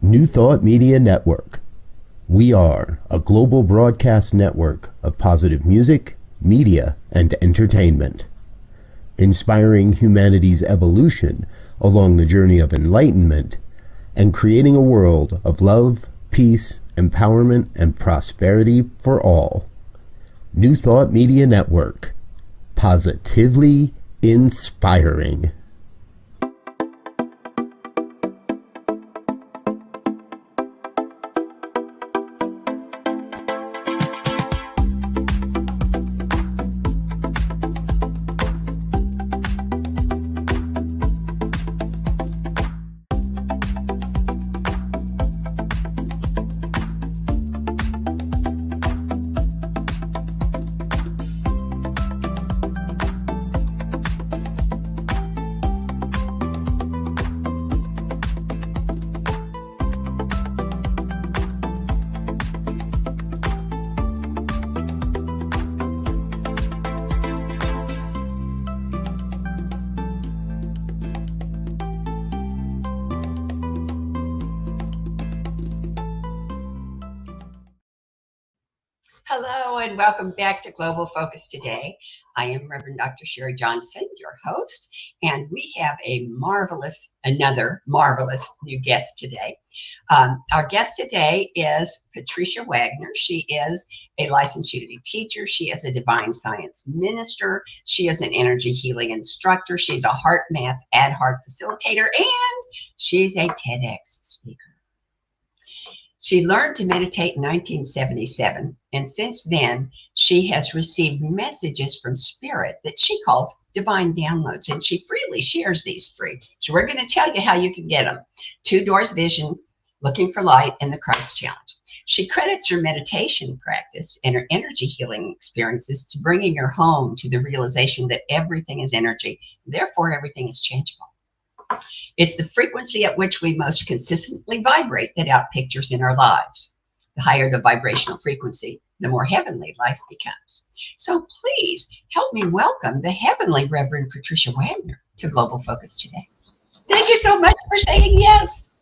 New Thought Media Network. We are a global broadcast network of positive music, media, and entertainment, inspiring humanity's evolution along the journey of enlightenment and creating a world of love, peace, empowerment, and prosperity for all. New Thought Media Network. Positively inspiring. Hello and welcome back to Global Focus Today. I am Reverend Dr. Sharri Johnson, your host, and we have another marvelous new guest today. Our guest today is Patricia Wagner. She is a licensed unity teacher. She is a divine science minister. She is an energy healing instructor. She's a heart math ad heart facilitator, and she's a TEDx speaker. She learned to meditate in 1977, and since then, she has received messages from Spirit that she calls divine downloads, and she freely shares these free. So we're going to tell you how you can get them. 2 Doors Visions, Looking for Light, and the Christ Challenge. She credits her meditation practice and her energy healing experiences to bringing her home to the realization that everything is energy, therefore everything is changeable. It's the frequency at which we most consistently vibrate that outpictures in our lives. The higher the vibrational frequency, the more heavenly life becomes. So please help me welcome the heavenly Reverend Patricia Wagner to Global Focus Today. Thank you so much for saying yes.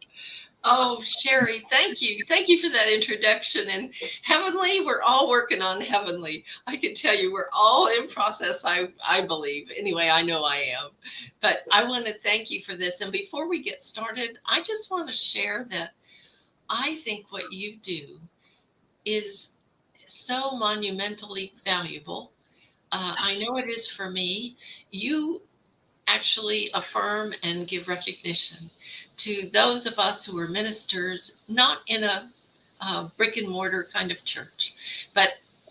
Oh, Sharri, thank you. Thank you for that introduction. And heavenly, we're all working on heavenly. I can tell you we're all in process, I believe. Anyway, I know I am. But I want to thank you for this. And before we get started, I just want to share that I think what you do is so monumentally valuable. I know it is for me. You actually affirm and give recognition to those of us who are ministers, not in a brick and mortar kind of church, but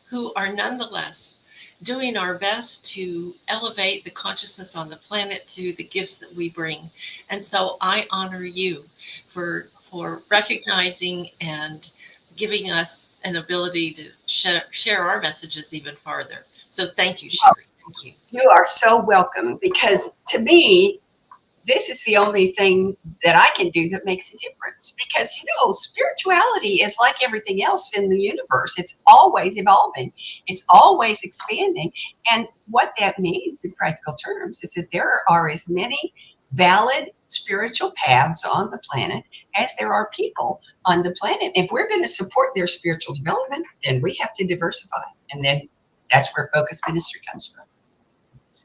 who are nonetheless doing our best to elevate the consciousness on the planet through the gifts that we bring. And so I honor you for recognizing and giving us an ability to share our messages even farther. So thank you, Sharri. Thank you. You are so welcome, because to me, this is the only thing that I can do that makes a difference. Because, spirituality is like everything else in the universe. It's always evolving. It's always expanding. And what that means in practical terms is that there are as many valid spiritual paths on the planet as there are people on the planet. If we're going to support their spiritual development, then we have to diversify. And then that's where focus ministry comes from.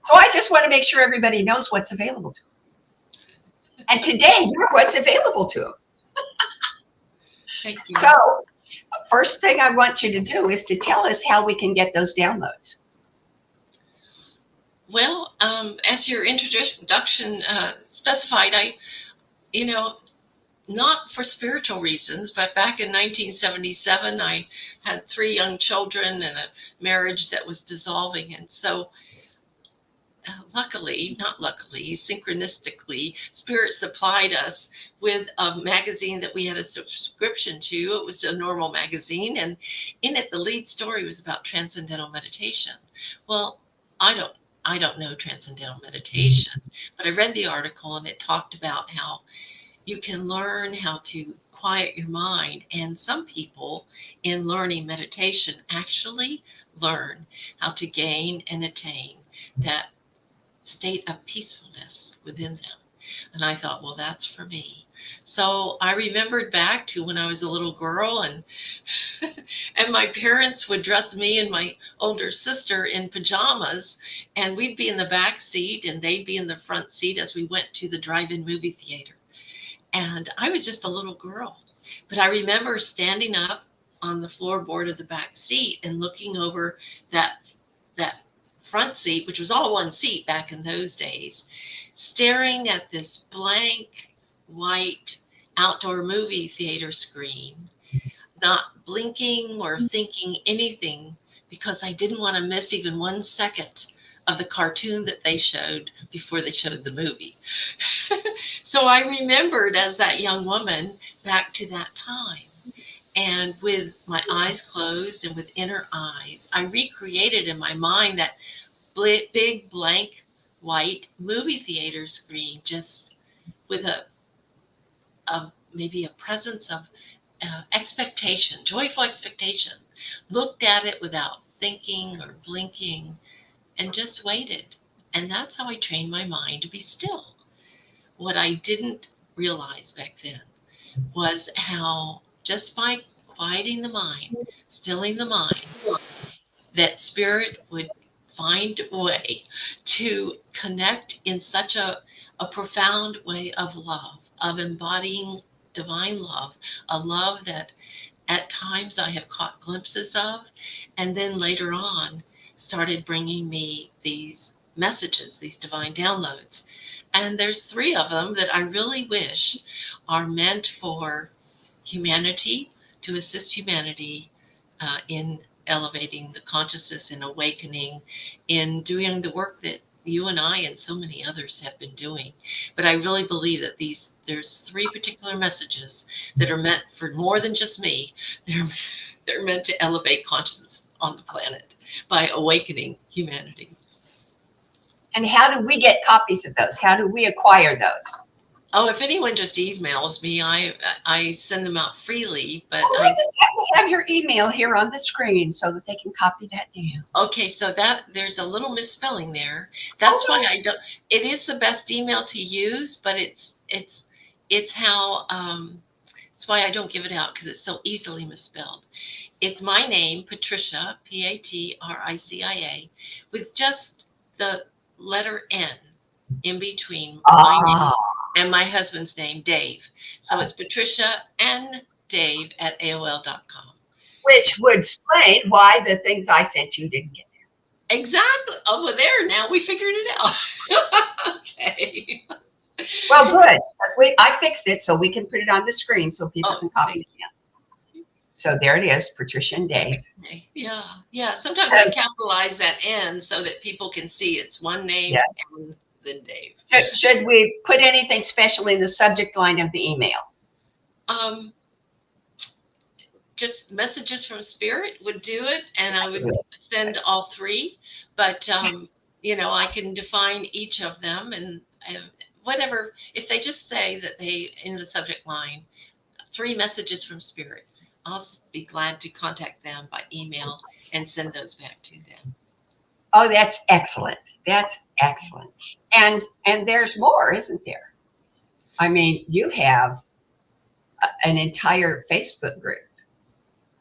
So I just want to make sure everybody knows what's available to them. And today, you're what's available to them. Thank you. So first thing I want you to do is to tell us how we can get those downloads. Well, as your introduction specified, not for spiritual reasons, but back in 1977, I had 3 young children and a marriage that was dissolving. And so synchronistically, Spirit supplied us with a magazine that we had a subscription to. It was a normal magazine, and in it, the lead story was about transcendental meditation. Well, I don't know transcendental meditation, but I read the article and it talked about how you can learn how to quiet your mind. And some people in learning meditation actually learn how to gain and attain that state of peacefulness within them. And I thought, well, that's for me. So I remembered back to when I was a little girl, and and my parents would dress me and my older sister in pajamas, and we'd be in the back seat and they'd be in the front seat as we went to the drive-in movie theater. And I was just a little girl, but I remember standing up on the floorboard of the back seat and looking over that front seat, which was all one seat back in those days, staring at this blank white outdoor movie theater screen, not blinking or thinking anything, because I didn't want to miss even 1 second of the cartoon that they showed before they showed the movie. So I remembered as that young woman back to that time. And with my eyes closed and with inner eyes, I recreated in my mind that big blank white movie theater screen, just with maybe a presence of expectation, joyful expectation. Looked at it without thinking or blinking and just waited. And that's how I trained my mind to be still. What I didn't realize back then was how just by quieting the mind, stilling the mind, that spirit would find a way to connect in such a profound way of love, of embodying divine love, a love that at times I have caught glimpses of, and then later on started bringing me these messages, these divine downloads. And there's 3 of them that I really wish are meant for humanity, to assist humanity in elevating the consciousness and awakening, in doing the work that you and I and so many others have been doing. But I really believe that there's 3 particular messages that are meant for more than just me. They're meant to elevate consciousness on the planet by awakening humanity. And how do we get copies of those? How do we acquire those? Oh, if anyone just emails me, I send them out freely. But I just have your email here on the screen so that they can copy that down. Okay, so that there's a little misspelling there. That's why I don't. It is the best email to use, but it's how it's why I don't give it out, because it's so easily misspelled. It's my name, Patricia, Patricia, with just the letter N in between my name and my husband's name, Dave. So it's Patricia and Dave at AOL.com. Which would explain why the things I sent you didn't get there. Exactly. Over there now, we figured it out. Okay. Well, good. I fixed it so we can put it on the screen so people can copy it in. So there it is, Patricia and Dave. Yeah. Sometimes I capitalize that N so that people can see it's one name and then Dave. Should we put anything special in the subject line of the email? Just messages from spirit would do it, and I would send all 3. But I can define each of them, and whatever. If they just say that they in the subject line, 3 messages from spirit, I'll be glad to contact them by email and send those back to them. Oh, that's excellent. That's excellent. And there's more, isn't there? I mean, you have an entire Facebook group.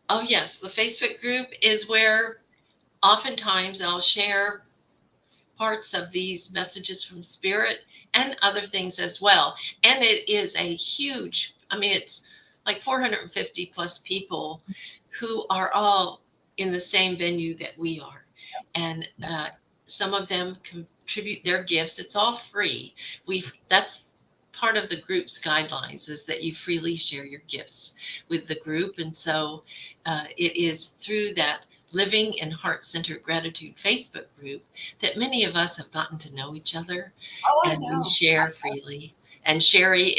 Oh, yes. The Facebook group is where oftentimes I'll share parts of these messages from spirit and other things as well. And it is a huge, it's like 450 plus people who are all in the same venue that we are. And some of them contribute their gifts. It's all free. That's part of the group's guidelines, is that you freely share your gifts with the group. And so it is through that Living in Heart-Centered Gratitude Facebook group that many of us have gotten to know each other, and we share freely. And Sharri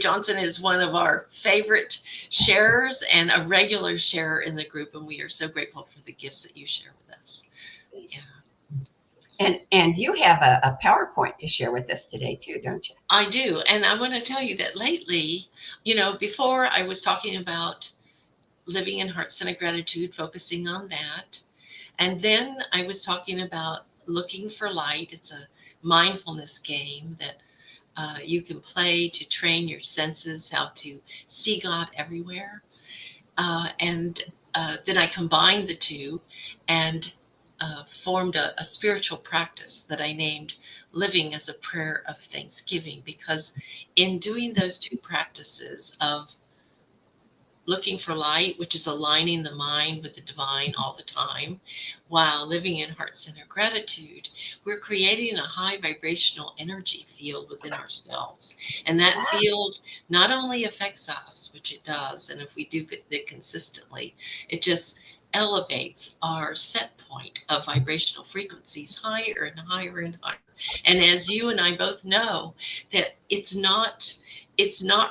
Johnson is one of our favorite sharers and a regular sharer in the group, and we are so grateful for the gifts that you share with us. Yeah. And you have a PowerPoint to share with us today too, don't you? I do. And I want to tell you that lately, before I was talking about living in heart-centered gratitude, focusing on that. And then I was talking about looking for light. It's a mindfulness game that You can play to train your senses how to see God everywhere. And then I combined the two and formed a spiritual practice that I named Living as a Prayer of Thanksgiving, because in doing those two practices of looking for light, which is aligning the mind with the divine all the time, while living in heart-centered gratitude, we're creating a high vibrational energy field within ourselves. And that field not only affects us, which it does, and if we do it consistently, it just elevates our set point of vibrational frequencies higher and higher and higher. And as you and I both know, that it's not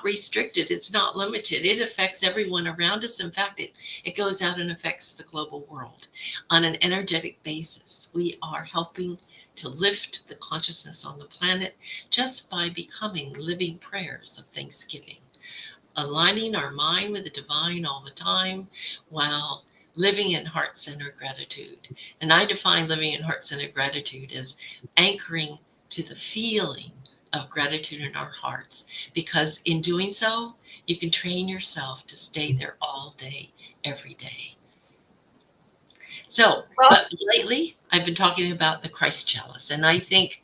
restricted. It's not limited. It affects everyone around us. In fact, it goes out and affects the global world on an energetic basis. We are helping to lift the consciousness on the planet just by becoming living prayers of thanksgiving, aligning our mind with the divine all the time while living in heart-centered gratitude. And I define living in heart-centered gratitude as anchoring to the feeling of gratitude in our hearts, because in doing so, you can train yourself to stay there all day, every day. So, but lately I've been talking about the Christ chalice, and I think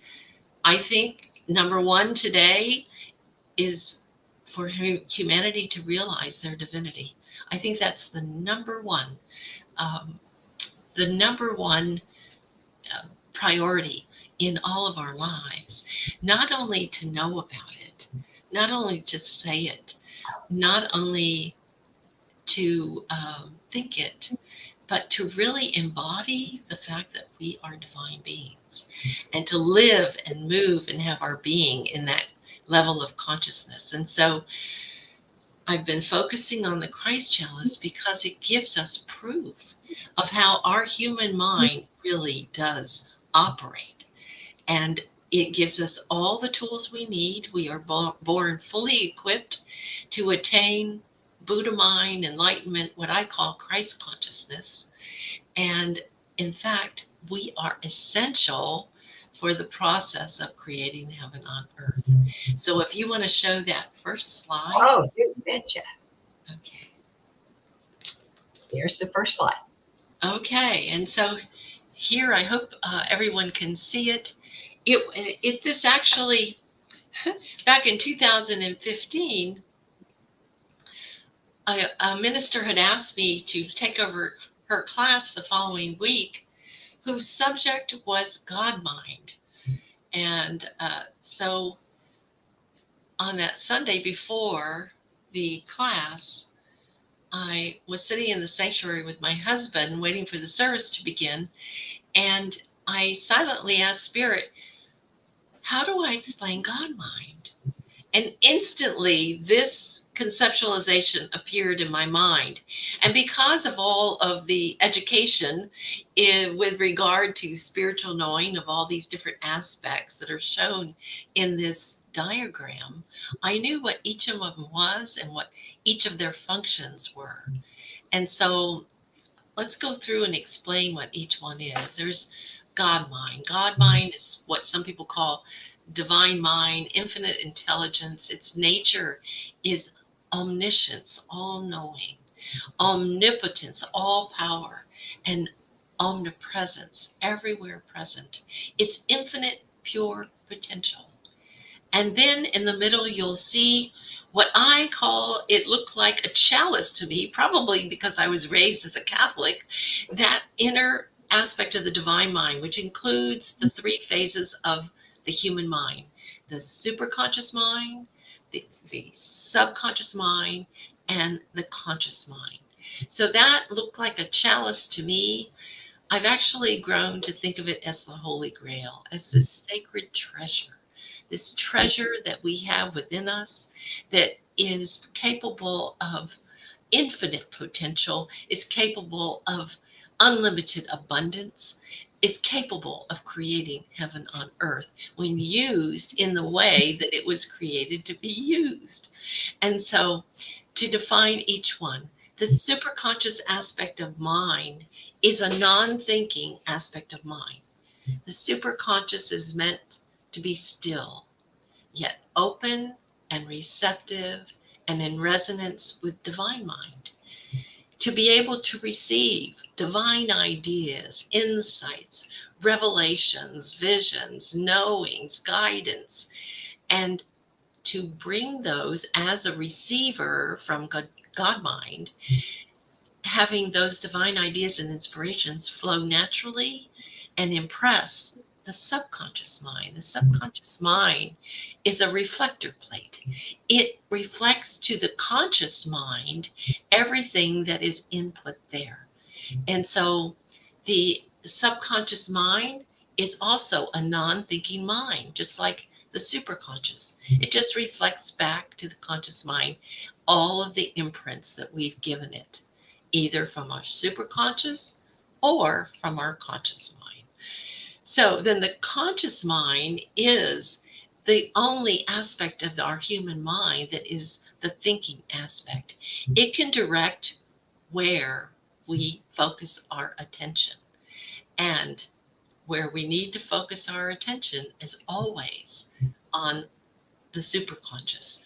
number one today is for humanity to realize their divinity. I think that's the number one priority in all of our lives. Not only to know about it, not only to say it, not only to think it, but to really embody the fact that we are divine beings, and to live and move and have our being in that level of consciousness. And so I've been focusing on the Christ chalice because it gives us proof of how our human mind really does operate. And it gives us all the tools we need. We are born fully equipped to attain Buddha mind, enlightenment, what I call Christ consciousness. And in fact, we are essential for the process of creating heaven on earth. So if you want to show that first slide. Oh, you betcha. Okay. Here's the first slide. Okay. And so here, I hope everyone can see it. This actually, back in 2015, a minister had asked me to take over her class the following week, whose subject was God mind. And so on that Sunday before the class, I was sitting in the sanctuary with my husband waiting for the service to begin. And I silently asked Spirit, how do I explain God mind? And instantly this conceptualization appeared in my mind. And because of all of the education with regard to spiritual knowing of all these different aspects that are shown in this diagram, I knew what each of them was and what each of their functions were. And so let's go through and explain what each one is. There's God mind. God mind is what some people call divine mind, infinite intelligence. Its nature is omniscience, all-knowing, omnipotence, all power, and omnipresence, everywhere present. It's infinite, pure potential. And then in the middle, you'll see what I call, it looked like a chalice to me, probably because I was raised as a Catholic, that inner aspect of the divine mind, which includes the three phases of the human mind: the superconscious mind, the subconscious mind, and the conscious mind. So that looked like a chalice to me. I've actually grown to think of it as the Holy Grail, as this sacred treasure, this treasure that we have within us that is capable of infinite potential, is capable of unlimited abundance, is capable of creating heaven on earth when used in the way that it was created to be used. And so to define each one, the superconscious aspect of mind is a non-thinking aspect of mind. The superconscious is meant to be still. yet open and receptive and in resonance with divine mind, to be able to receive divine ideas, insights, revelations, visions, knowings, guidance, and to bring those as a receiver from God mind, having those divine ideas and inspirations flow naturally and impress the subconscious mind. The subconscious mind is a reflector plate. It reflects to the conscious mind everything that is input there. And so the subconscious mind is also a non-thinking mind, just like the superconscious. It just reflects back to the conscious mind all of the imprints that we've given it, either from our superconscious or from our conscious mind. So then the conscious mind is the only aspect of our human mind that is the thinking aspect. It can direct where we focus our attention. And where we need to focus our attention is always on the superconscious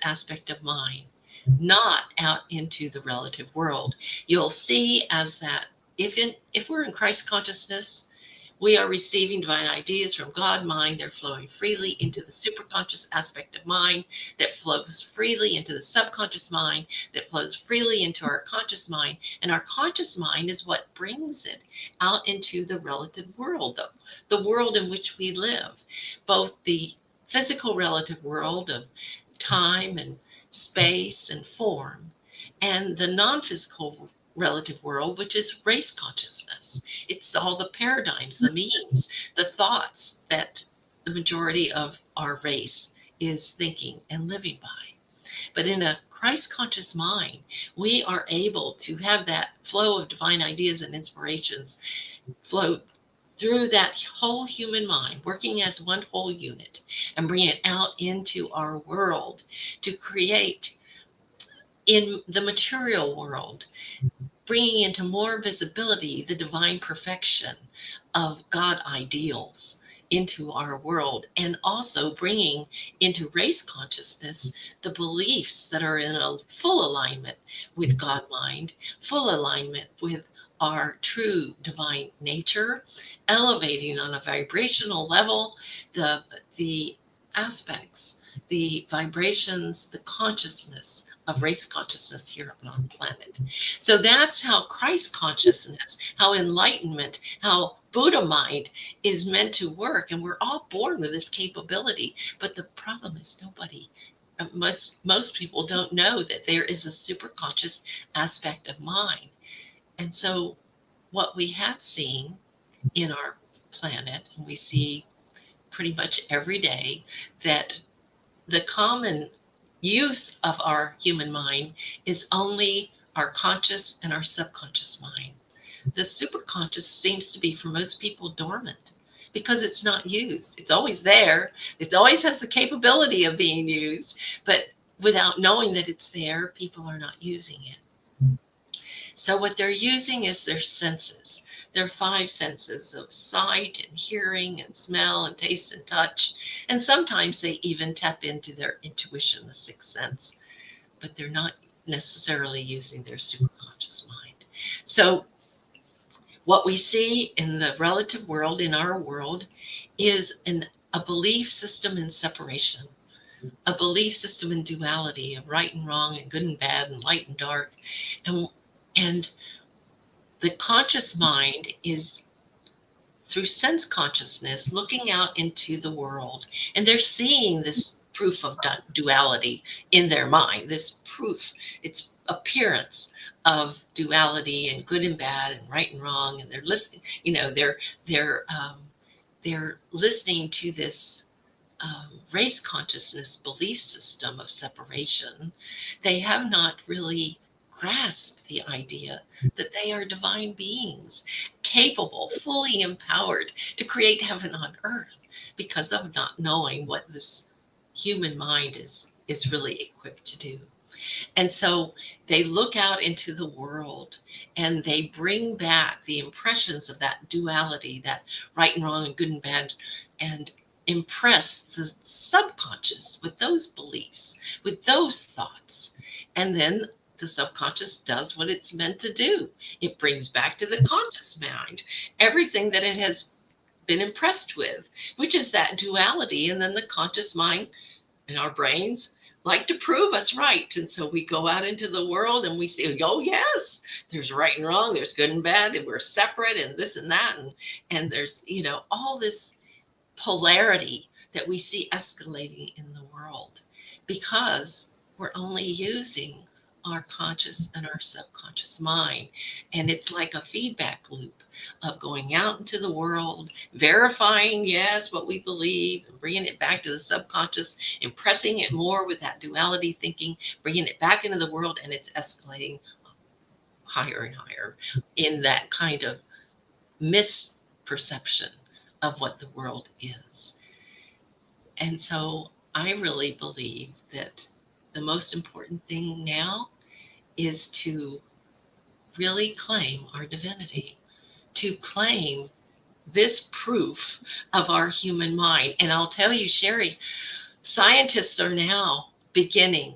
aspect of mind, not out into the relative world. You'll see as that if we're in Christ consciousness, we are receiving divine ideas from God mind. They're flowing freely into the superconscious aspect of mind, that flows freely into the subconscious mind, that flows freely into our conscious mind. And our conscious mind is what brings it out into the relative world, the world in which we live, both the physical relative world of time and space and form, and the non-physical relative world, which is race consciousness. It's all the paradigms, the memes, the thoughts that the majority of our race is thinking and living by. But in a Christ conscious mind, we are able to have that flow of divine ideas and inspirations flow through that whole human mind, working as one whole unit, and bring it out into our world to create in the material world, bringing into more visibility the divine perfection of God ideals into our world, and also bringing into race consciousness the beliefs that are in a full alignment with God mind, full alignment with our true divine nature, elevating on a vibrational level the aspects, the vibrations, the consciousness of race consciousness here on our planet. So that's how Christ consciousness, how enlightenment, how Buddha mind is meant to work. And we're all born with this capability. But the problem is most people don't know that there is a superconscious aspect of mind. And so what we have seen in our planet, and we see pretty much every day, that the common use of our human mind is only our conscious and our subconscious mind. The superconscious seems to be, for most people, dormant because it's not used. It's always there. It always has the capability of being used, but without knowing that it's there, people are not using it. So what they're using is their senses, their five senses of sight and hearing and smell and taste and touch. And sometimes they even tap into their intuition, the sixth sense, but they're not necessarily using their superconscious mind. So what we see in the relative world, in our world, is a belief system in separation, a belief system in duality of right and wrong and good and bad and light and dark. And the conscious mind is, through sense consciousness, looking out into the world, and they're seeing this proof of duality in their mind, this proof, its appearance of duality and good and bad and right and wrong. And they're listening, they're listening to this race consciousness belief system of separation. They have not really grasped the idea that they are divine beings, capable, fully empowered to create heaven on earth, because of not knowing what this human mind is really equipped to do. And so they look out into the world and they bring back the impressions of that duality, that right and wrong and good and bad, and impress the subconscious with those beliefs, with those thoughts. And then the subconscious does what it's meant to do. It brings back to the conscious mind everything that it has been impressed with, which is that duality. And then the conscious mind and our brains like to prove us right. And so we go out into the world and we say, oh, yes, there's right and wrong, there's good and bad, and we're separate, and this and that. And there's, all this polarity that we see escalating in the world because we're only using our conscious and our subconscious mind. And it's like a feedback loop of going out into the world, verifying, yes, what we believe, and bringing it back to the subconscious, impressing it more with that duality thinking, bringing it back into the world, and it's escalating higher and higher in that kind of misperception of what the world is. And so I really believe that the most important thing now is to really claim our divinity, to claim this proof of our human mind. And I'll tell you, Sharri, scientists are now beginning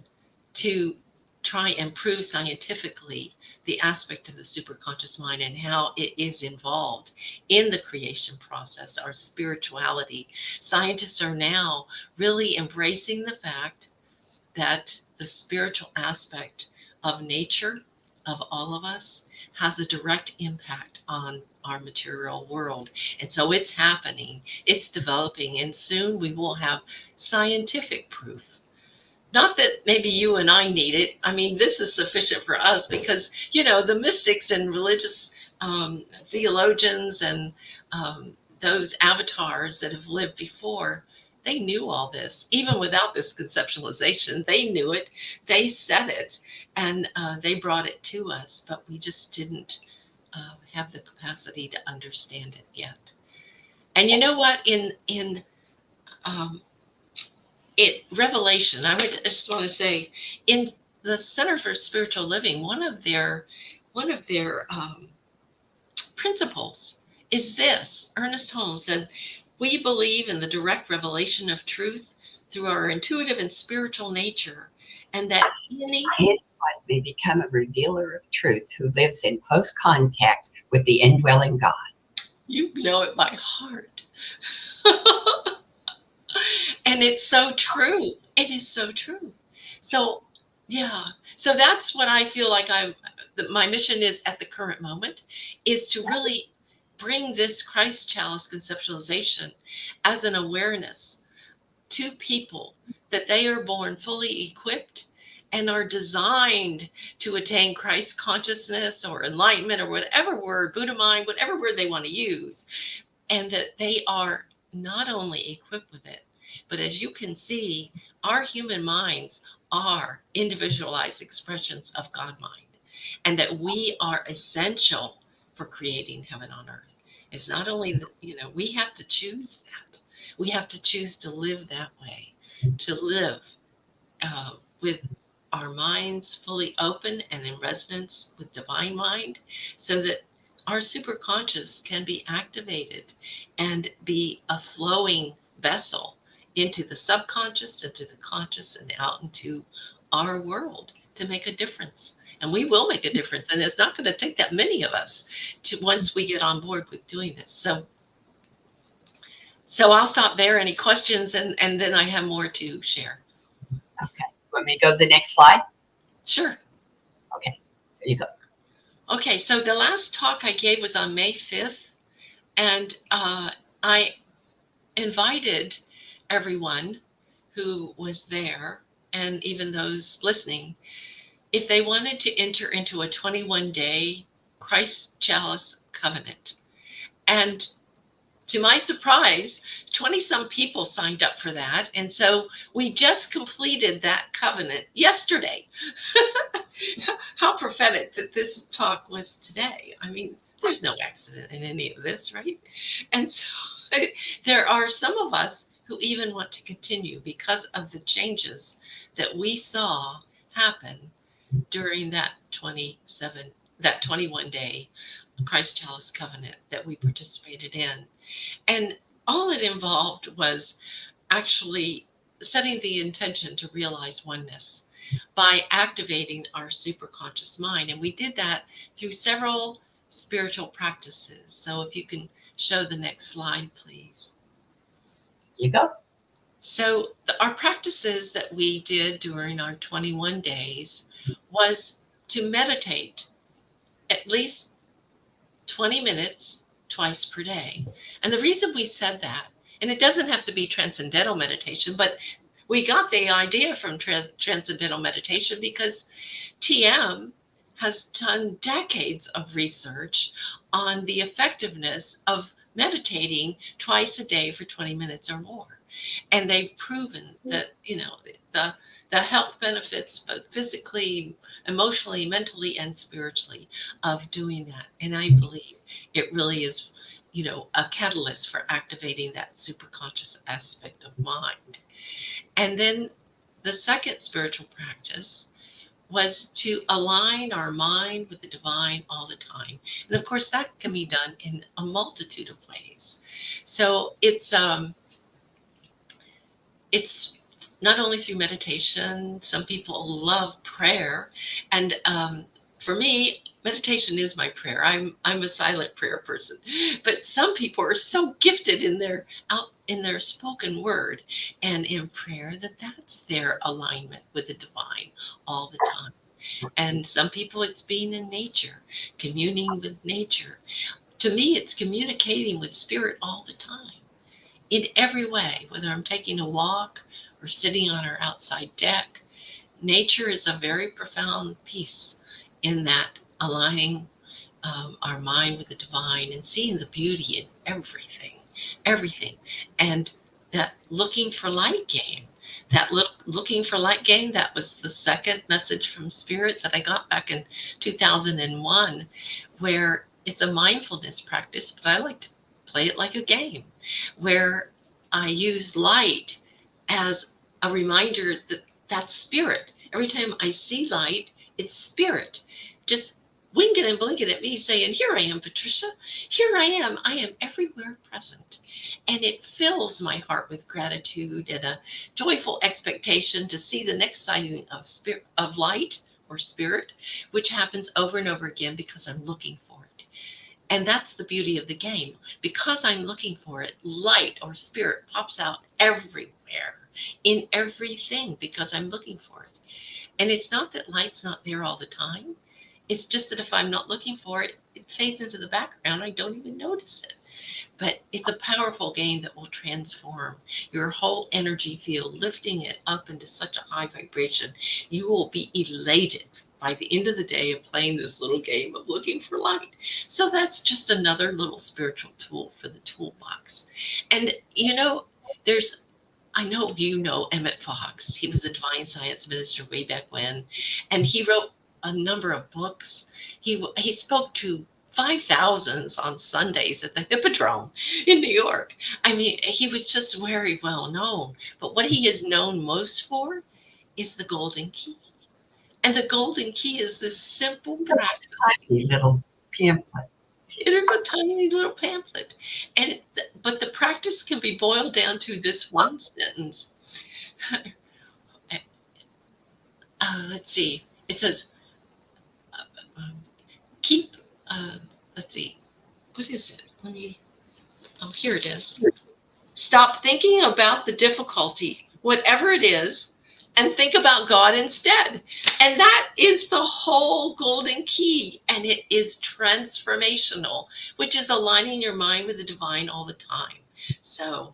to try and prove scientifically the aspect of the superconscious mind and how it is involved in the creation process, our spirituality. Scientists are now really embracing the fact that the spiritual aspect of nature, of all of us, has a direct impact on our material world. And so it's happening, it's developing, and soon we will have scientific proof. Not that maybe you and I need it. I mean, this is sufficient for us because, the mystics and religious theologians and those avatars that have lived before, they knew all this. Even without this conceptualization, they knew it, they said it, and they brought it to us, but we just didn't have the capacity to understand it yet. And you know what? In Revelation, I just want to say, in the Center for Spiritual Living, one of their principles is this. Ernest Holmes said, "We believe in the direct revelation of truth through our intuitive and spiritual nature, and that anyone may become a revealer of truth who lives in close contact with the indwelling God." You know it by heart. And it's so true. It is so true. So, yeah. So that's what I feel like my mission is at the current moment, is to really bring this Christ chalice conceptualization as an awareness to people that they are born fully equipped and are designed to attain Christ consciousness or enlightenment or whatever word, Buddha mind, whatever word they want to use, and that they are not only equipped with it, but as you can see, our human minds are individualized expressions of God mind, and that we are essential for creating heaven on earth. It's not only we have to choose that. We have to choose to live that way, to live with our minds fully open and in resonance with divine mind, so that our superconscious can be activated and be a flowing vessel into the subconscious, into the conscious, and out into our world to make a difference. And we will make a difference. And it's not going to take that many of us to once we get on board with doing this. So I'll stop there. Any questions? And then I have more to share. Okay. Want me to go to the next slide? Sure. Okay. There you go. Okay. So the last talk I gave was on May 5th. And I invited everyone who was there, and even those listening, if they wanted to enter into a 21-day Christ Chalice covenant. And to my surprise, 20-some people signed up for that. And so we just completed that covenant yesterday. How prophetic that this talk was today. I mean, there's no accident in any of this, right? And so there are some of us who even want to continue because of the changes that we saw happen during that 21-day Christ Chalice covenant that we participated in. And all it involved was actually setting the intention to realize oneness by activating our superconscious mind. And we did that through several spiritual practices. So if you can show the next slide, please. You go. So our practices that we did during our 21 days was to meditate at least 20 minutes twice per day. And the reason we said that, and it doesn't have to be transcendental meditation, but we got the idea from transcendental meditation because TM has done decades of research on the effectiveness of meditating twice a day for 20 minutes or more. And they've proven that, the health benefits, both physically, emotionally, mentally, and spiritually, of doing that. And I believe it really is, a catalyst for activating that superconscious aspect of mind. And then the second spiritual practice was to align our mind with the divine all the time. And of course, that can be done in a multitude of ways. So it's not only through meditation. Some people love prayer, and for me, meditation is my prayer. I'm a silent prayer person, but some people are so gifted in their spoken word and in prayer that's their alignment with the divine all the time. And some people, it's being in nature, communing with nature. To me, it's communicating with spirit all the time in every way, whether I'm taking a walk or sitting on our outside deck. Nature is a very profound piece in that aligning our mind with the divine and seeing the beauty in everything. And that looking for light game, that was the second message from Spirit that I got back in 2001, where it's a mindfulness practice, but I like to play it like a game, where I use light as a reminder that that's spirit. Every time I see light, it's spirit just winking and blinking at me saying, here I am, Patricia. Here I am. I am everywhere present. And it fills my heart with gratitude and a joyful expectation to see the next sighting of light or spirit, which happens over and over again because I'm looking for it. And that's the beauty of the game. Because I'm looking for it, light or spirit pops out everywhere, in everything, because I'm looking for it. And it's not that light's not there all the time. It's just that if I'm not looking for it, it fades into the background. I don't even notice it. But it's a powerful game that will transform your whole energy field, lifting it up into such a high vibration. You will be elated by the end of the day of playing this little game of looking for light. So that's just another little spiritual tool for the toolbox. And, I know Emmett Fox. He was a divine science minister way back when, and he wrote a number of books. He spoke to 5,000s on Sundays at the Hippodrome in New York. I mean, he was just very well known. But what he is known most for is the Golden Key. And the Golden Key is this simple practice. Tiny little pamphlet. It is a tiny little pamphlet. But the practice can be boiled down to this one sentence. Let's see. It says, let's see. What is it? Here it is. Stop thinking about the difficulty, whatever it is, and think about God instead. And that is the whole golden key. And it is transformational, which is aligning your mind with the divine all the time. So,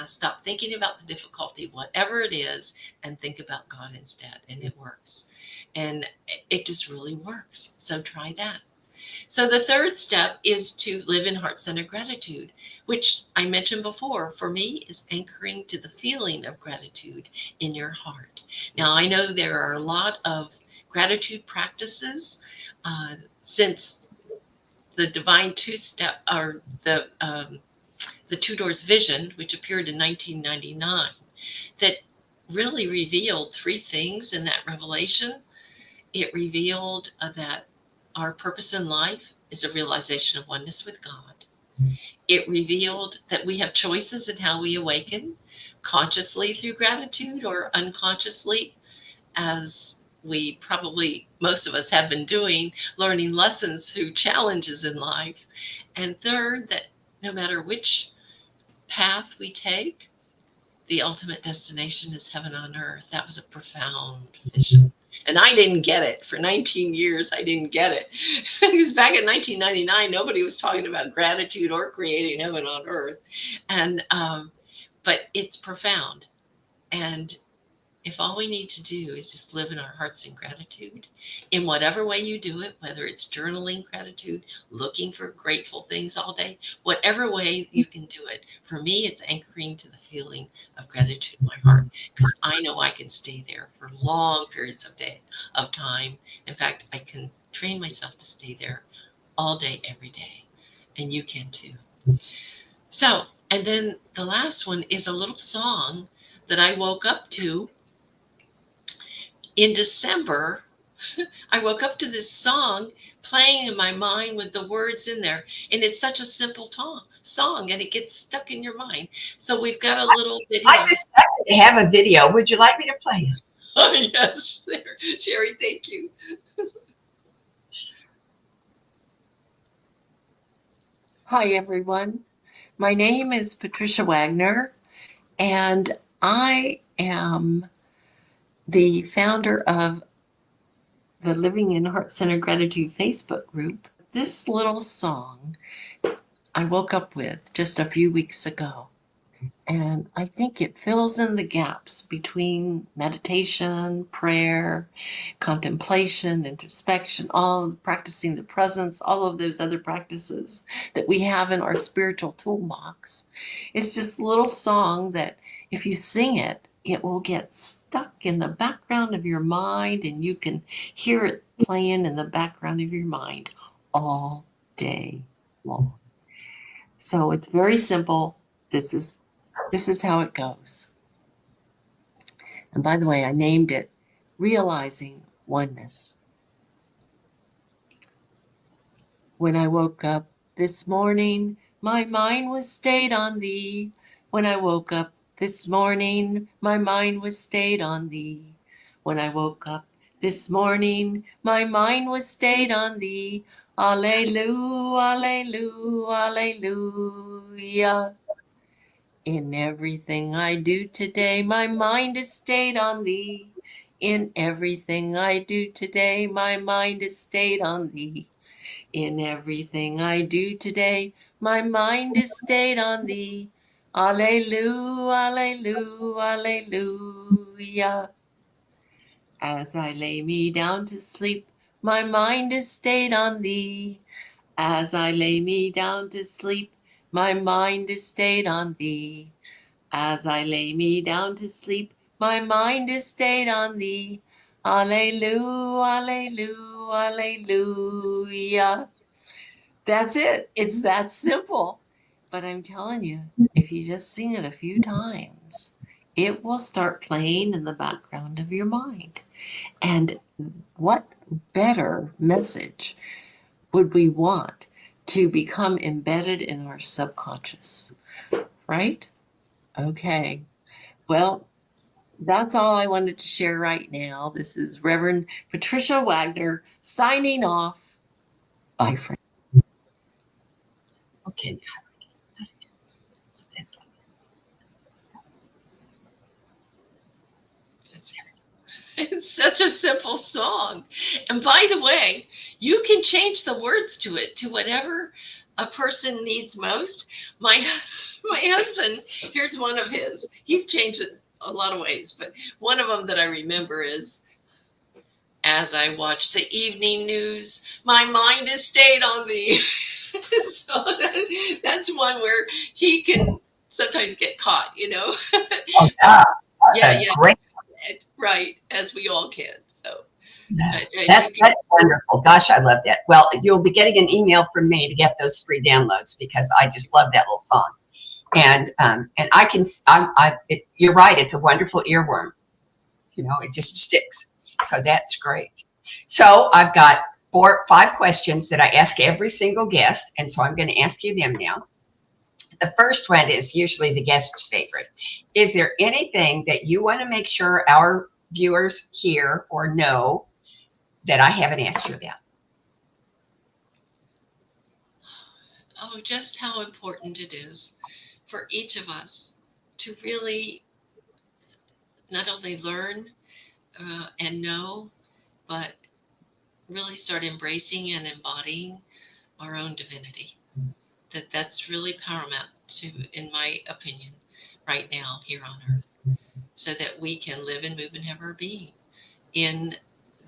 stop thinking about the difficulty, whatever it is, and think about God instead. And it works. And it just really works. So try that. So the third step is to live in heart-centered gratitude, which I mentioned before, for me, is anchoring to the feeling of gratitude in your heart. Now, I know there are a lot of gratitude practices since the Divine Two-Step, or the Two Doors Vision, which appeared in 1999, that really revealed three things in that revelation. It revealed that our purpose in life is a realization of oneness with God. It revealed that we have choices in how we awaken, consciously through gratitude or unconsciously, as we probably, most of us have been doing, learning lessons through challenges in life. And third, that no matter which path we take, the ultimate destination is heaven on earth. That was a profound vision. And I didn't get it. For 19 years, I didn't get it. Because back in 1999, nobody was talking about gratitude or creating heaven on earth. And, but it's profound. And if all we need to do is just live in our hearts in gratitude, in whatever way you do it, whether it's journaling gratitude, looking for grateful things all day, whatever way you can do it. For me, it's anchoring to the feeling of gratitude in my heart, because I know I can stay there for long periods of time. In fact, I can train myself to stay there all day, every day. And you can too. So, and then the last one is a little song that I woke up to in December. I woke up to this song playing in my mind with the words in there. And it's such a simple song, and it gets stuck in your mind. So we've got a little video. I just happen to have a video. Would you like me to play it? Oh, yes, Sherry, thank you. Hi, everyone. My name is Patricia Wagner, and I am the founder of the Living in Heart Center Gratitude Facebook group. This little song I woke up with just a few weeks ago, and I think it fills in the gaps between meditation, prayer, contemplation, introspection, all of practicing the presence, all of those other practices that we have in our spiritual toolbox. It's just a little song that if you sing it, it will get stuck in the background of your mind, and you can hear it playing in the background of your mind all day long. So it's very simple. This is how it goes. And by the way, I named it Realizing Oneness. When I woke up this morning, my mind was stayed on thee. When I woke up this morning, my mind was stayed on thee. When I woke up this morning, my mind was stayed on thee. Alleluia, alleluia, alleluia. In everything I do today, my mind is stayed on thee. In everything I do today, my mind is stayed on thee. In everything I do today, my mind is stayed on thee. Alleluia, alleluia, alleluia. As I lay me down to sleep, my mind is stayed on thee. As I lay me down to sleep, my mind is stayed on thee. As I lay me down to sleep, my mind is stayed on thee. Alleluia, alleluia, alleluia. That's it. It's that simple. But I'm telling you, if you just sing it a few times, it will start playing in the background of your mind. And what better message would we want to become embedded in our subconscious, right? Okay. Well, that's all I wanted to share right now. This is Reverend Patricia Wagner signing off. Bye, friends. Okay. It's such a simple song. And by the way, you can change the words to it to whatever a person needs most. My husband, here's one of his. He's changed it a lot of ways, but one of them that I remember is, as I watch the evening news, my mind is stayed on thee. So that's one where he can sometimes get caught, you know. Oh, yeah. Yeah. Great. Right, as we all can. So that's wonderful. Gosh, I love that. Well, you'll be getting an email from me to get those free downloads, because I just love that little song. And you're right. It's a wonderful earworm. You know, it just sticks. So that's great. So I've got 5 questions that I ask every single guest, and so I'm going to ask you them now. The first one is usually the guest's favorite. Is there anything that you want to make sure our viewers hear or know that I haven't asked you about? Oh, just how important it is for each of us to really not only learn and know, but really start embracing and embodying our own divinity. That's really paramount to, in my opinion, right now here on earth, so that we can live and move and have our being in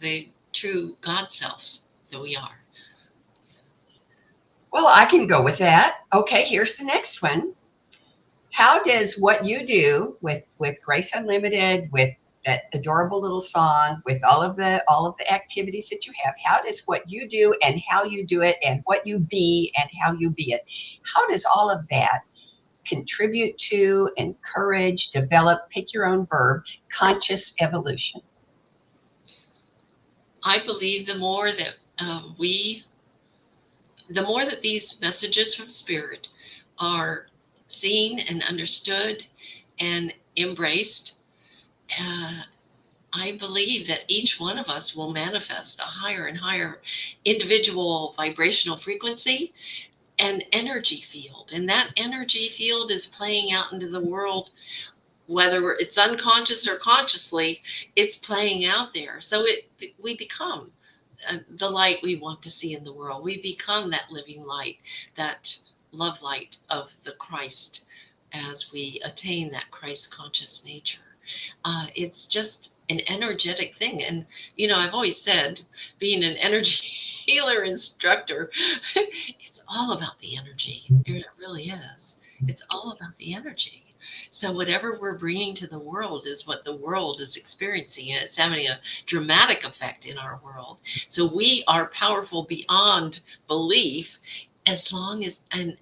the true God selves that we are. Well, I can go with that. Okay, here's the next one. How does what you do with Grace Unlimited, with that adorable little song, with all of the activities that you have, how does what you do and how you do it and what you be and how you be it, how does all of that contribute to, encourage, develop, pick your own verb, conscious evolution? I believe the more that the more that these messages from Spirit are seen and understood and embraced, I believe that each one of us will manifest a higher and higher individual vibrational frequency and energy field. And that energy field is playing out into the world, whether it's unconscious or consciously, it's playing out there. So we become the light we want to see in the world. We become that living light, that love light of the Christ as we attain that Christ conscious nature. It's just an energetic thing. And, I've always said, being an energy healer instructor, it's all about the energy. It really is. It's all about the energy. So whatever we're bringing to the world is what the world is experiencing, and it's having a dramatic effect in our world. So we are powerful beyond belief, as long as, and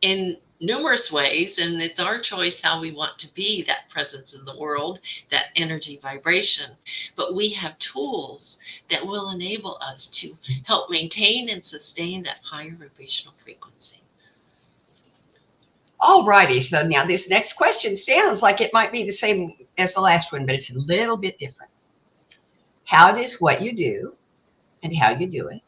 in numerous ways, and it's our choice how we want to be that presence in the world, that energy vibration. But we have tools that will enable us to help maintain and sustain that higher vibrational frequency. All righty. So now this next question sounds like it might be the same as the last one, but it's a little bit different. How does what you do and how you do it,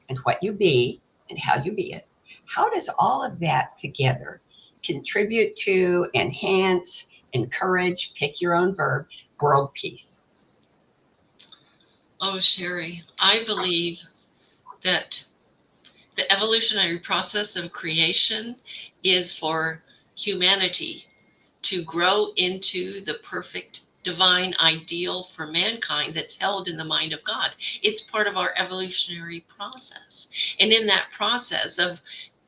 and what you be and how you be it, how does all of that together contribute to, enhance, encourage, pick your own verb, world peace? Oh, Sharri, I believe that the evolutionary process of creation is for humanity to grow into the perfect divine ideal for mankind that's held in the mind of God. It's part of our evolutionary process. And in that process of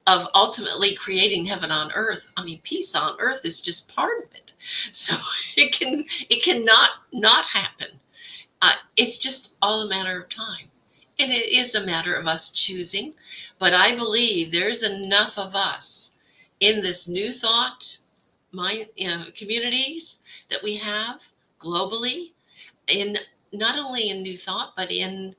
ultimately creating heaven on earth, peace on earth is just part of it. So it cannot not happen. It's just all a matter of time. And it is a matter of us choosing. But I believe there's enough of us in this new thought communities that we have globally, in not only in new thought, but in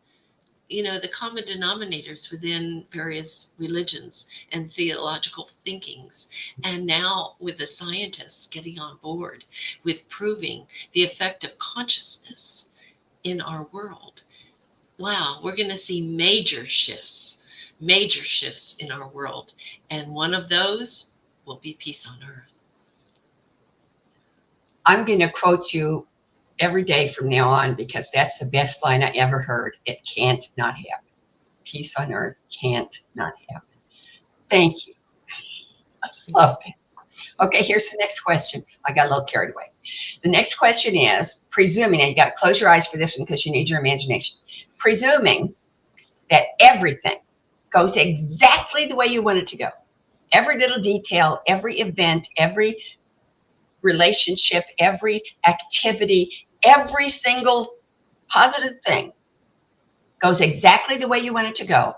the common denominators within various religions and theological thinkings. And now with the scientists getting on board with proving the effect of consciousness in our world. Wow, we're going to see major shifts in our world. And one of those will be peace on earth. I'm going to quote you every day from now on, because that's the best line I ever heard. It can't not happen. Peace on earth can't not happen. Thank you. I love that. Okay, here's the next question. I got a little carried away. The next question is, presuming, and you got to close your eyes for this one because you need your imagination, presuming that everything goes exactly the way you want it to go. Every little detail, every event, every relationship, every activity, every single positive thing goes exactly the way you want it to go.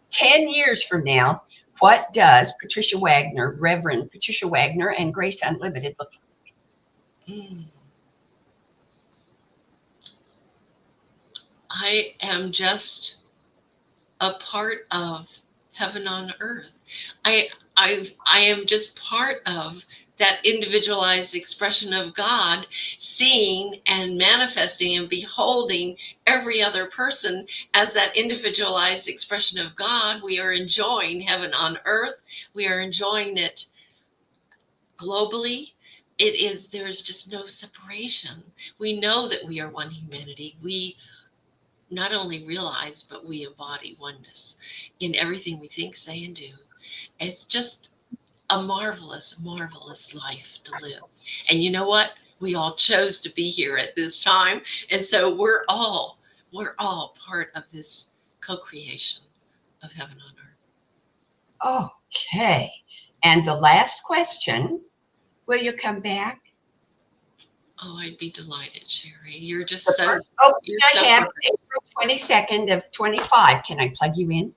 10 years from now, what does Patricia Wagner, Reverend Patricia Wagner, and Grace Unlimited look like? I am just a part of heaven on earth. I I am just part of that individualized expression of God, seeing and manifesting and beholding every other person as that individualized expression of God. We are enjoying heaven on earth. We are enjoying it globally. There is just no separation. We know that we are one humanity. We not only realize, but we embody oneness in everything we think, say, and do. It's just a marvelous, marvelous life to live. And you know what? We all chose to be here at this time. And so we're all part of this co-creation of heaven on earth. Okay. And the last question, will you come back? Oh, I'd be delighted, Sharri. You're just The so. first, I have April 22nd of 25. Can I plug you in?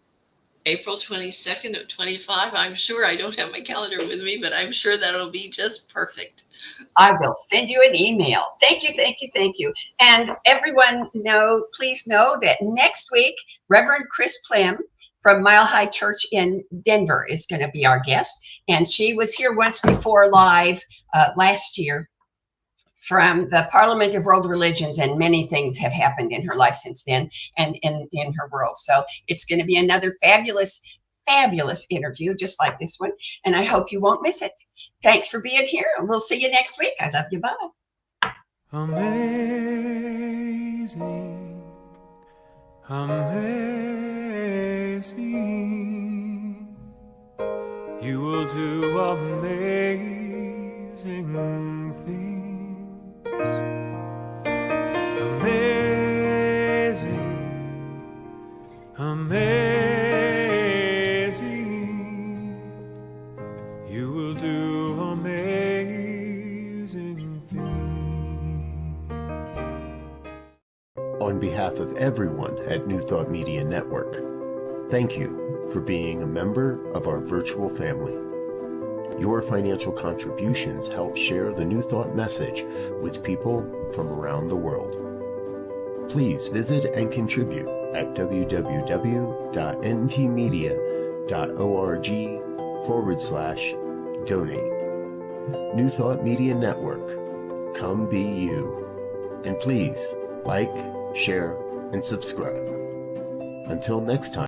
April 22nd of 25. I'm sure I don't have my calendar with me, but I'm sure that'll be just perfect. I will send you an email. Thank you, thank you, thank you. And everyone please know that next week, Reverend Chris Plym from Mile High Church in Denver is going to be our guest. And she was here once before live last year from the Parliament of World Religions, and many things have happened in her life since then and in her world. So it's going to be another fabulous, fabulous interview just like this one. And I hope you won't miss it. Thanks for being here. And we'll see you next week. I love you. Bye. Amazing, amazing. You will do amazing things. Amazing, amazing. You will do amazing things. On behalf of everyone at New Thought Media Network, thank you for being a member of our virtual family. Your financial contributions help share the New Thought message with people from around the world. Please visit and contribute at www.ntmedia.org/donate. New Thought Media Network, come be you. And please like, share, and subscribe. Until next time.